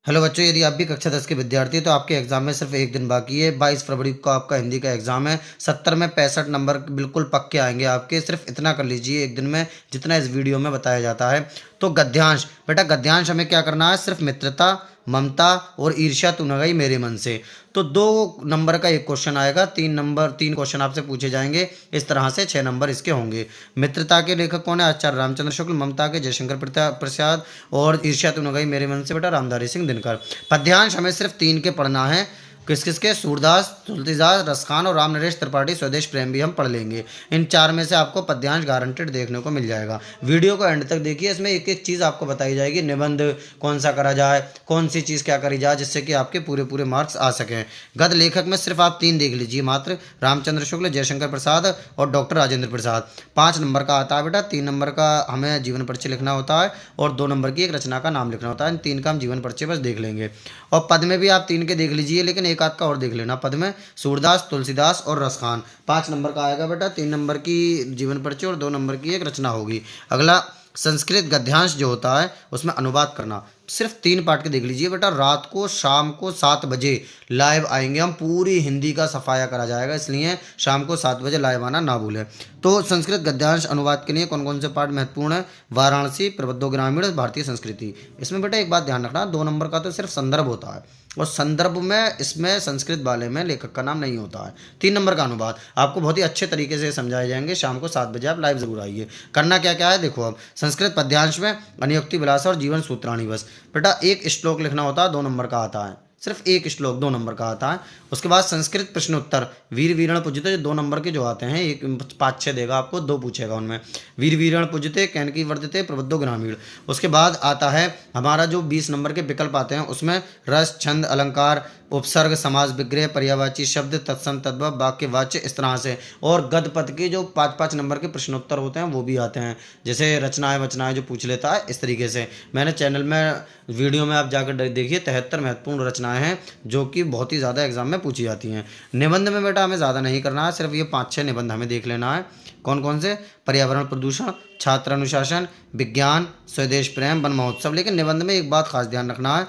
Hello बच्चों, यदि आप भी कक्षा 10 के विद्यार्थी हैं तो आपके एग्जाम में सिर्फ एक दिन बाकी है। 22 फरवरी को आपका हिंदी का एग्जाम है। 70 में 65 नंबर बिल्कुल पक्के आएंगे आपके। सिर्फ इतना कर लीजिए एक दिन में जितना इस वीडियो में बताया जाता है। तो गद्यांश, बेटा गद्यांश हमें क्या करना है? सिर्फ मित्रता, ममता और ईर्ष्या तू न गई मेरे मन से। तो 2 नंबर का एक क्वेश्चन आएगा। 3 क्वेश्चन आपसे पूछे जाएंगे। इस तरह से 6 नंबर इसके होंगे। मित्रता के लेखक कौन है? आचार्य रामचंद्र शुक्ल। ममता के जयशंकर प्रसाद। और ईर्ष्या तू न गई मेरे मन से बेटा रामधारी सिंह दिनकर। पद्यांश हमें सिर्फ 3 के पढ़ना है। किस किस के? सूरदास, तुलसीदास, रसखान और राम नरेश त्रिपाठी स्वदेश प्रेम भी हम पढ़ लेंगे। इन 4 में से आपको पद्यांश गारंटेड देखने को मिल जाएगा। वीडियो को एंड तक देखिए, इसमें एक एक चीज़ आपको बताई जाएगी। निबंध कौन सा करा जाए, कौन सी चीज़ क्या करी जाए, जिससे कि आपके पूरे पूरे मार्क्स आ सकें। गद्य लेखक में सिर्फ आप 3 देख लीजिए मात्र। रामचंद्र शुक्ल, जयशंकर प्रसाद और डॉक्टर राजेंद्र प्रसाद। 5 नंबर का आता है बेटा। 3 नंबर का हमें जीवन परिचय लिखना होता है और 2 नंबर की एक रचना का नाम लिखना होता है। इन 3 का हम जीवन परिचय बस देख लेंगे। और पद में भी आप 3 के देख लीजिए, लेकिन एक आध का और देख लेना। पद में सूरदास, तुलसीदास और रसखान। 5 नंबर का आएगा बेटा। 3 नंबर की जीवन परिचय और 2 नंबर की एक रचना होगी। अगला संस्कृत गद्यांश जो होता है उसमें अनुवाद करना। सिर्फ 3 पार्ट के देख लीजिए बेटा। रात को शाम को 7 बजे लाइव आएंगे हम। पूरी हिंदी का सफाया करा जाएगा, इसलिए शाम को 7 बजे लाइव आना ना भूलें। तो संस्कृत गद्यांश अनुवाद के लिए कौन कौन से पार्ट महत्वपूर्ण है? वाराणसी, प्रबुद्धो ग्रामीण, भारतीय संस्कृति। इसमें बेटा एक बात ध्यान रखना, 2 नंबर का तो सिर्फ संदर्भ होता है और संदर्भ में इसमें संस्कृत वाले में लेखक का नाम नहीं होता है। 3 नंबर का अनुवाद आपको बहुत ही अच्छे तरीके से समझाए जाएंगे। शाम को 7 बजे आप लाइव जरूर आइए। करना क्या क्या है देखो। अब संस्कृत पद्यांश में अनियुक्ति विलास और जीवन सूत्राणी बस। बेटा एक श्लोक लिखना होता है, 2 नंबर का आता है। सिर्फ एक श्लोक 2 नंबर का आता है। उसके बाद संस्कृत प्रश्नोत्तर वीर वीरण पूजिते, जो 2 नंबर के जो आते हैं, एक 5-6 देगा आपको, 2 पूछेगा उनमें। वीर वीरण पूजिते, कैनकी वर्धिते, प्रबुद्धो ग्रामीण। उसके बाद आता है हमारा जो 20 नंबर के विकल्प आते हैं, उसमें रस, छंद, अलंकार, उपसर्ग, समास विग्रह, पर्यायवाची शब्द, तत्सम, तद्भव, वाक्य, वाच्य, इस तरह से। और गद्य पद के जो 5-5 नंबर के प्रश्नोत्तर होते हैं वो भी आते हैं, जैसे रचनाएं वचनाएं जो पूछ लेता है, इस तरीके से। मैंने चैनल में वीडियो में आप जाकर देखिए, 73 महत्वपूर्ण रचनाएं हैं जो कि बहुत ही ज़्यादा एग्जाम में पूछी जाती हैं। निबंध में बेटा हमें ज़्यादा नहीं करना है, सिर्फ ये 5-6 निबंध हमें देख लेना है। कौन कौन से? पर्यावरण प्रदूषण, छात्र अनुशासन, विज्ञान, स्वदेश प्रेम, वन महोत्सव। लेकिन निबंध में एक बात खास ध्यान रखना है।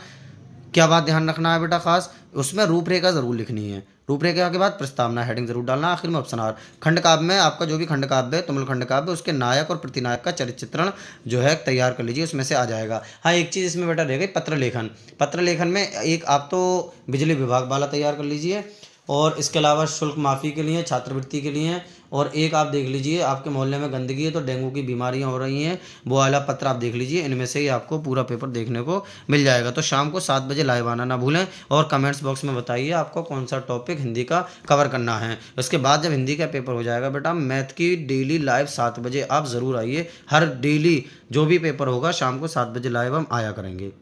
क्या बात ध्यान रखना है बेटा खास? उसमें रूपरेखा जरूर लिखनी है। रूपरेखा के बाद प्रस्तावना, हेडिंग जरूर डालना, आखिर में उपसंहार। खंड काव्य में आपका जो भी खंड काव्य है, तुमुल खंड काव्य, उसके नायक और प्रतिनायक का चरित्र चित्रण जो है तैयार कर लीजिए, उसमें से आ जाएगा। हाँ, एक चीज़ इसमें बेटा रह गई, पत्र लेखन। पत्र लेखन में एक आप तो बिजली विभाग वाला तैयार कर लीजिए, और इसके अलावा शुल्क माफ़ी के लिए, छात्रवृत्ति के लिए, और एक आप देख लीजिए आपके मोहल्ले में गंदगी है तो डेंगू की बीमारियां हो रही हैं, वो वाला पत्र आप देख लीजिए। इनमें से ही आपको पूरा पेपर देखने को मिल जाएगा। तो शाम को 7 बजे लाइव आना ना भूलें, और कमेंट्स बॉक्स में बताइए आपको कौन सा टॉपिक हिंदी का कवर करना है। उसके बाद जब हिंदी का पेपर हो जाएगा बेटा, मैथ की डेली लाइव 7 बजे आप ज़रूर आइए। हर डेली जो भी पेपर होगा शाम को 7 बजे लाइव हम आया करेंगे।